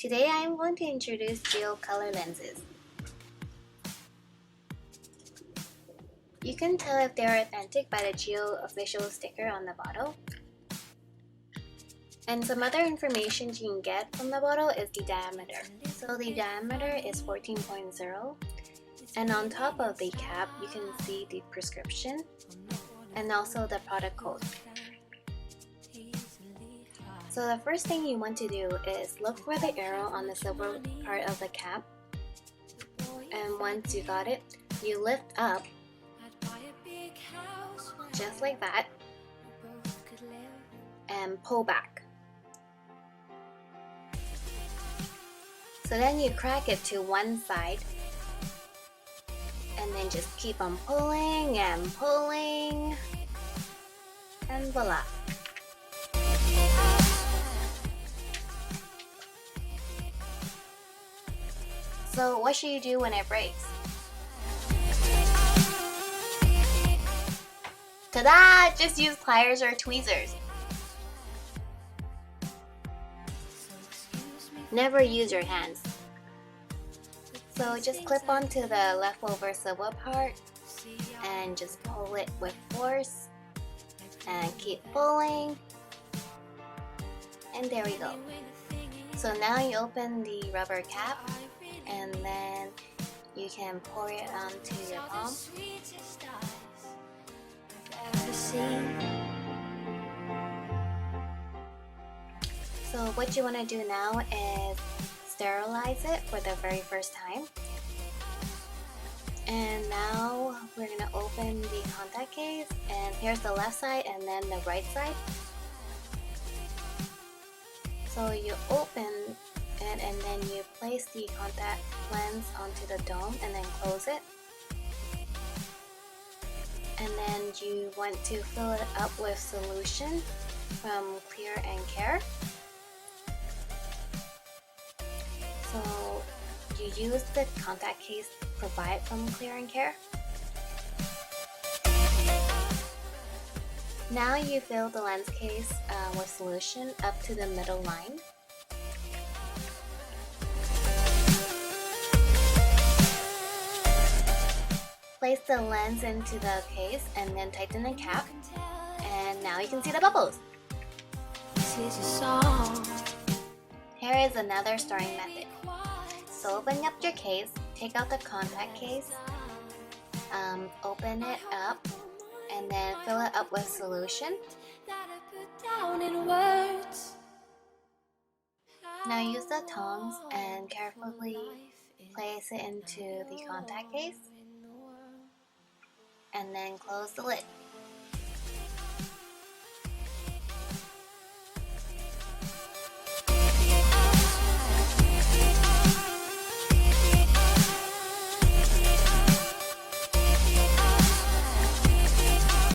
Today I am going to introduce gel color lenses. You can tell if they are authentic by the gel official sticker on the bottle. And some other information you can get from the bottle is the diameter. So the diameter is 14.0, and on top of the cap you can see the prescription and also the product code. So the first thing you want to do is look for the arrow on the silver part of the cap, and once you got it, you lift up just like that and pull back. So then you crack it to one side and then just keep on pulling and pulling, and voila. So what should you do when it breaks? Ta-da! Just use pliers or tweezers. Never use your hands. So just clip onto the leftover silver part and just pull it with force and keep pulling, and there we go. So now you open the rubber cap and then you can pour it onto your palm. So what you want to do now is sterilize it for the very first time. And now we're going to open the contact case, and here's the left side and then the right side. So you open it and then you place the contact lens onto the dome and then close it. And then you want to fill it up with solution from Clear and Care. So you use the contact case provided from Clear and Care. Now you fill the lens case with solution up to the middle line. Place the lens into the case and then tighten the cap, and now you can see the bubbles. Here is another storing method. So open up your case, take out the contact case, open it up, and then fill it up with solution. Now use the tongs and carefully place it into the contact case, and then close the lid.